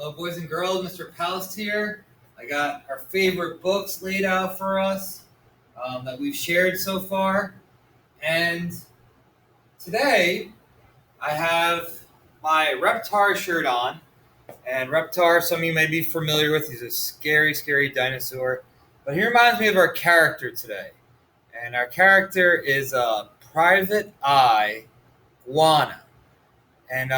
Hello, boys and girls. Mr. Palast here. I got our favorite books laid out for us that we've shared so far. And today, I have my Reptar shirt on. And Reptar, some of you may be familiar with. He's a scary, scary dinosaur. But he reminds me of our character today. And our character is Private Eye Guana. And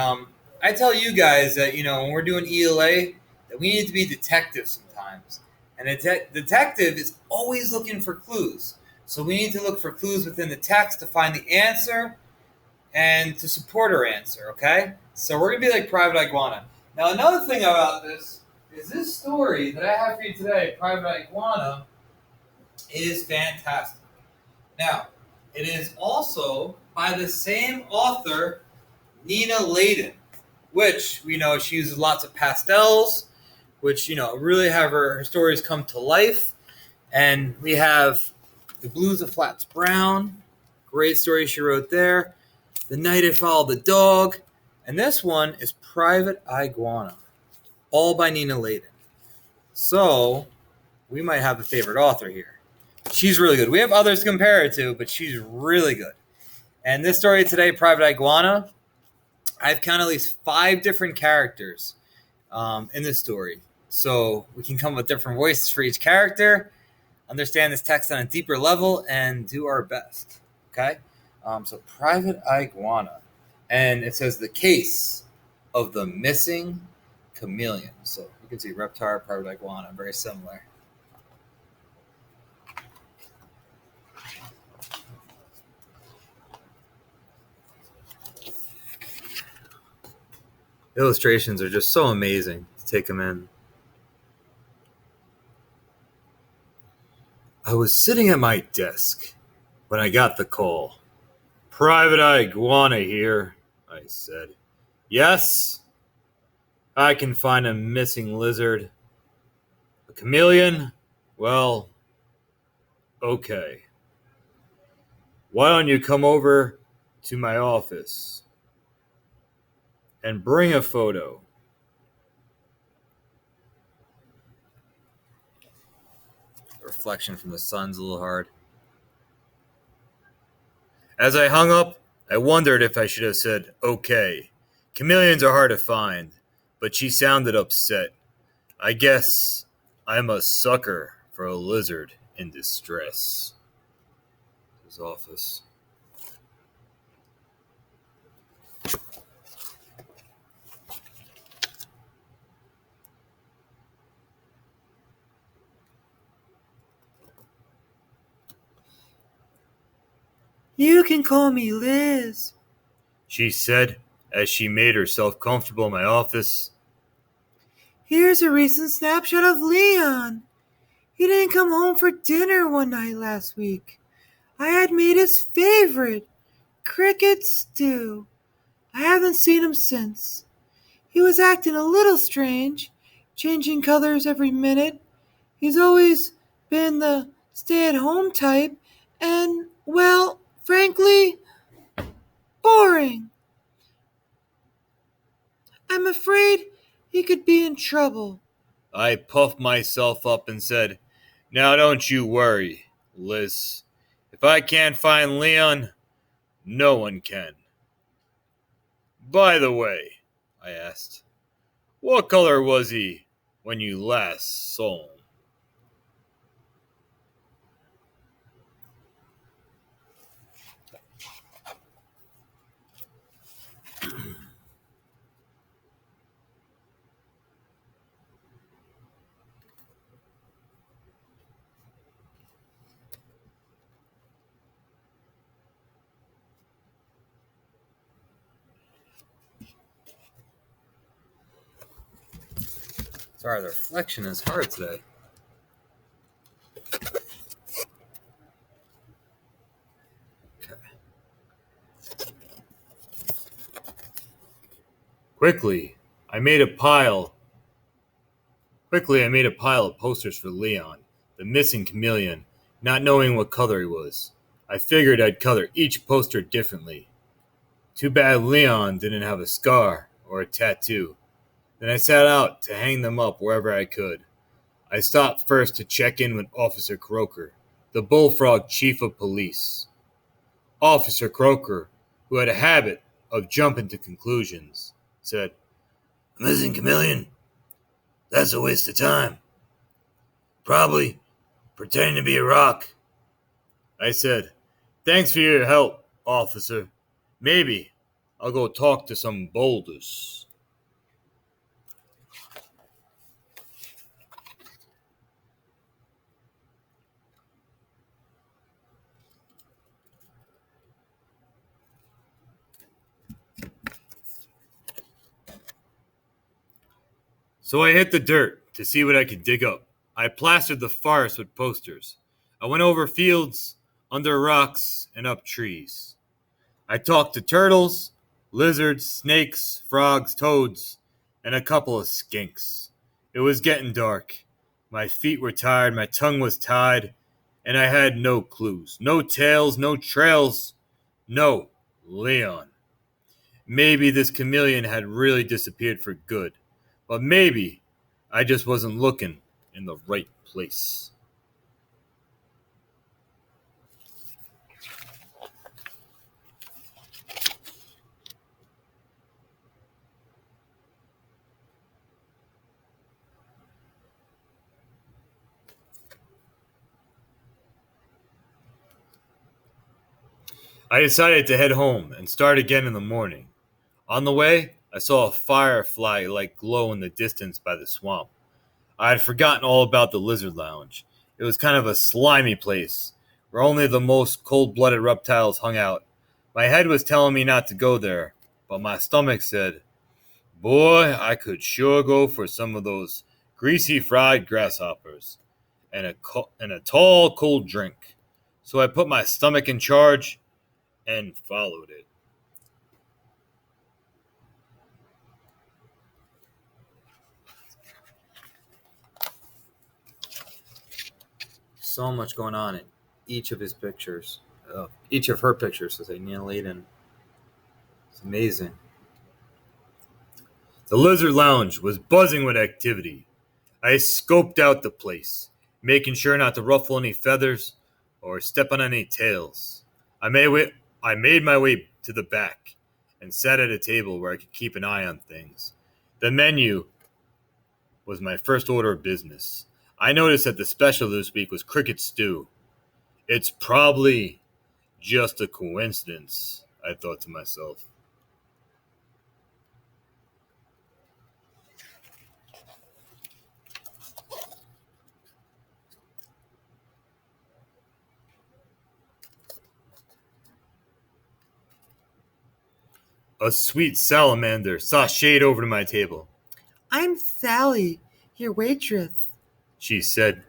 I tell you guys that, when we're doing ELA, that we need to be detectives sometimes. And a detective is always looking for clues. So we need to look for clues within the text to find the answer and to support our answer, okay? So we're going to be like Private Eye Guana. Now, another thing about this is this story that I have for you today, Private Eye Guana, is fantastic. Now, it is also by the same author, Nina Laden, which we know she uses lots of pastels, which, really have her stories come to life. And we have The Blues of Flats Brown, great story she wrote there. The Night I Followed the Dog. And this one is Private Eye Guana, all by Nina Laden. So we might have a favorite author here. She's really good. We have others to compare it to, but she's really good. And this story today, Private Eye Guana, I've counted at least 5 different characters in this story. So we can come up with different voices for each character, understand this text on a deeper level, and do our best. Okay? So Private Eye Guana. And it says the case of the missing chameleon. So you can see Reptar, Private Eye Guana, very similar. Illustrations are just so amazing to take them in. I was sitting at my desk when I got the call. Private Eye Guana here, I said. Yes, I can find a missing lizard. A chameleon? Well, okay. Why don't you come over to my office and bring a photo? The reflection from the sun's a little hard. As I hung up, I wondered if I should have said, okay. Chameleons are hard to find, but she sounded upset. I guess I'm a sucker for a lizard in distress. His office. You can call me Liz, she said as she made herself comfortable in my office. Here's a recent snapshot of Leon. He didn't come home for dinner one night last week. I had made his favorite, cricket stew. I haven't seen him since. He was acting a little strange, changing colors every minute. He's always been the stay-at-home type, and, well, frankly, boring. I'm afraid he could be in trouble. I puffed myself up and said, Now don't you worry, Liz. If I can't find Leon, no one can. By the way, I asked, what color was he when you last saw him? Sorry, the reflection is hard today. Okay. Quickly, I made a pile of posters for Leon, the missing chameleon, not knowing what color he was. I figured I'd color each poster differently. Too bad Leon didn't have a scar or a tattoo. Then I set out to hang them up wherever I could. I stopped first to check in with Officer Croker, the Bullfrog Chief of Police. Officer Croker, who had a habit of jumping to conclusions, said, "Listen, chameleon, that's a waste of time. Probably pretending to be a rock." I said, "Thanks for your help, officer. Maybe I'll go talk to some boulders." So I hit the dirt to see what I could dig up. I plastered the forest with posters. I went over fields, under rocks, and up trees. I talked to turtles, lizards, snakes, frogs, toads, and a couple of skinks. It was getting dark. My feet were tired, my tongue was tied, and I had no clues, no tales, no trails, no Leon. Maybe this chameleon had really disappeared for good, but maybe I just wasn't looking in the right place. I decided to head home and start again in the morning. On the way, I saw a firefly like glow in the distance by the swamp. I had forgotten all about the lizard lounge. It was kind of a slimy place where only the most cold-blooded reptiles hung out. My head was telling me not to go there, but my stomach said, "Boy, I could sure go for some of those greasy fried grasshoppers and a tall cold drink." So I put my stomach in charge and followed it. So much going on in each of his pictures. Each of her pictures, I say, Neil Laden. It's amazing. The lizard lounge was buzzing with activity. I scoped out the place, making sure not to ruffle any feathers or step on any tails. I made my way to the back and sat at a table where I could keep an eye on things. The menu was my first order of business. I noticed that the special this week was cricket stew. It's probably just a coincidence, I thought to myself. A sweet salamander sashayed over to my table. I'm Sally, your waitress. She said,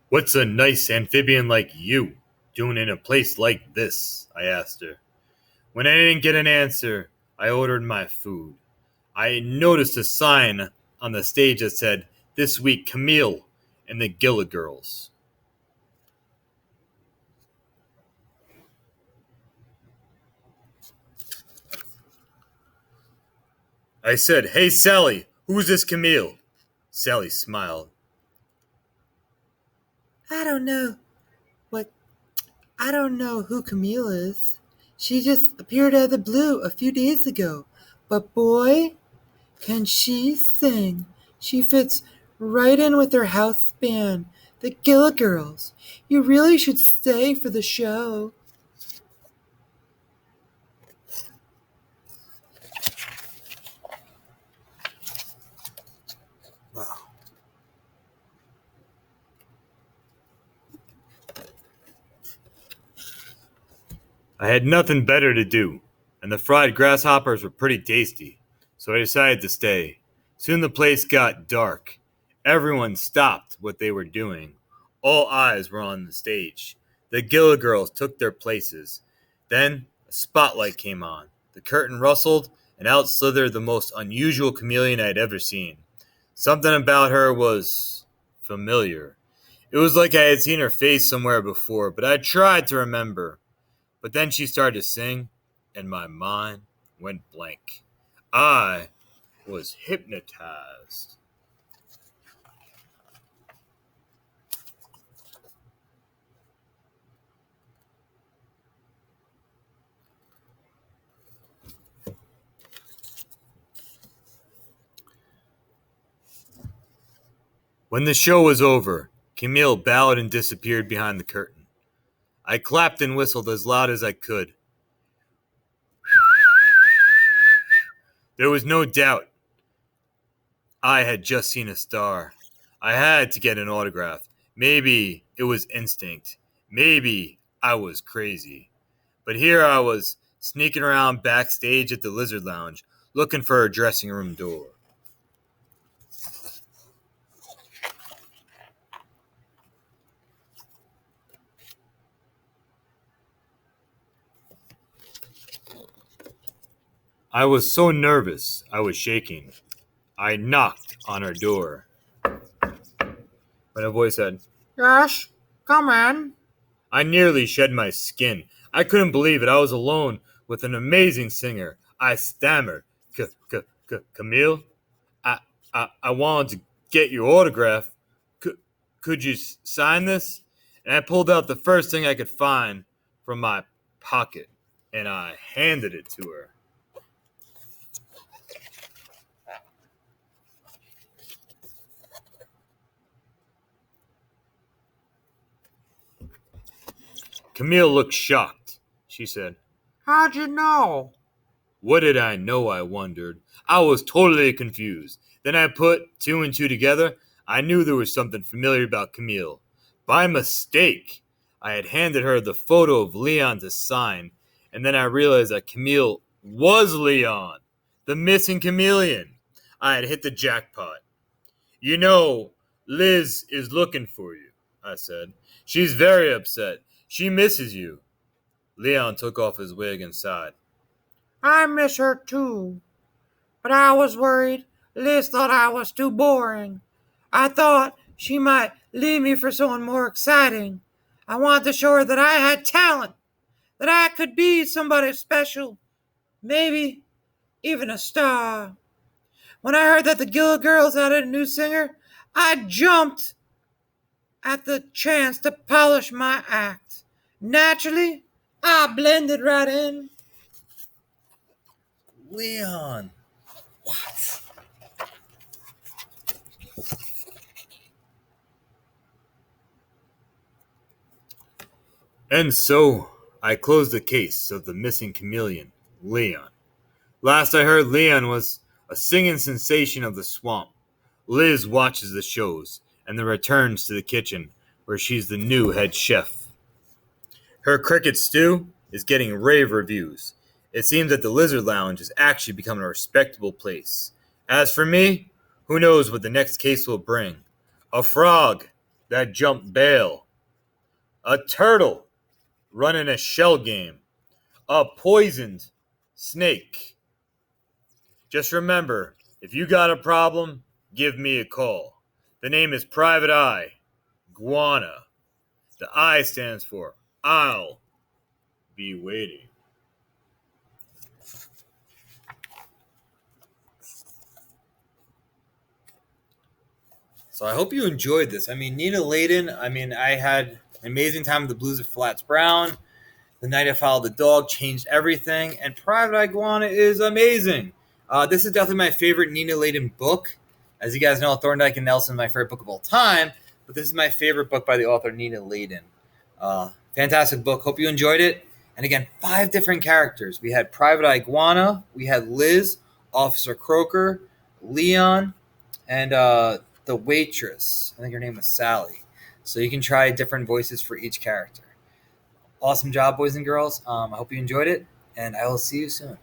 "What's a nice amphibian like you doing in a place like this?" I asked her. When I didn't get an answer, I ordered my food. I noticed a sign on the stage that said, "This week, Camille and the Gila Girls." I said, "Hey, Sally, who's this Camille?" Sally smiled. I don't know what I don't know who Camille is. She just appeared out of the blue a few days ago. But boy, can she sing. She fits right in with her house band, the Gila Girls. You really should stay for the show. Wow. I had nothing better to do, and the fried grasshoppers were pretty tasty, so I decided to stay. Soon the place got dark. Everyone stopped what they were doing. All eyes were on the stage. The Gila Girls took their places. Then a spotlight came on. The curtain rustled, and out slithered the most unusual chameleon I had ever seen. Something about her was familiar. It was like I had seen her face somewhere before, but I tried to remember. But then she started to sing, and my mind went blank. I was hypnotized. When the show was over, Camille bowed and disappeared behind the curtain. I clapped and whistled as loud as I could. There was no doubt I had just seen a star. I had to get an autograph. Maybe it was instinct. Maybe I was crazy. But here I was, sneaking around backstage at the Lizard Lounge, looking for a dressing room door. I was so nervous, I was shaking. I knocked on her door. When a voice said, "Yes, come in." I nearly shed my skin. I couldn't believe it. I was alone with an amazing singer. I stammered, Camille, I wanted to get your autograph. Could you sign this? And I pulled out the first thing I could find from my pocket, and I handed it to her. Camille looked shocked. She said, "How'd you know?" What did I know, I wondered. I was totally confused. Then I put two and two together. I knew there was something familiar about Camille. By mistake, I had handed her the photo of Leon to sign, and then I realized that Camille was Leon, the missing chameleon. I had hit the jackpot. "You know, Liz is looking for you," I said. "She's very upset. She misses you." Leon took off his wig and sighed. "I miss her too. But I was worried. Liz thought I was too boring. I thought she might leave me for someone more exciting. I wanted to show her that I had talent, that I could be somebody special, maybe even a star. When I heard that the Guild Girls added a new singer, I jumped at the chance to polish my act. Naturally, I blended right in." Leon. What? And so, I closed the case of the missing chameleon, Leon. Last I heard, Leon was a singing sensation of the swamp. Liz watches the shows and then returns to the kitchen, where she's the new head chef. Her cricket stew is getting rave reviews. It seems that the Lizard Lounge has actually become a respectable place. As for me, who knows what the next case will bring? A frog that jumped bail. A turtle running a shell game. A poisoned snake. Just remember, if you got a problem, give me a call. The name is Private Eye, Guana. The I stands for I'll be waiting. So I hope you enjoyed this. Nina Laden, I had an amazing time with the Blues of Flats Brown. The Night I Followed the Dog changed everything. And Private Eye Guana is amazing. This is definitely my favorite Nina Laden book. As you guys know, Thorndike and Nelson is my favorite book of all time. But this is my favorite book by the author Nina Laden. Fantastic book. Hope you enjoyed it. And again, 5 different characters. We had Private Eye Guana. We had Liz, Officer Croker, Leon, and the waitress. I think her name was Sally. So you can try different voices for each character. Awesome job, boys and girls. I hope you enjoyed it, and I will see you soon.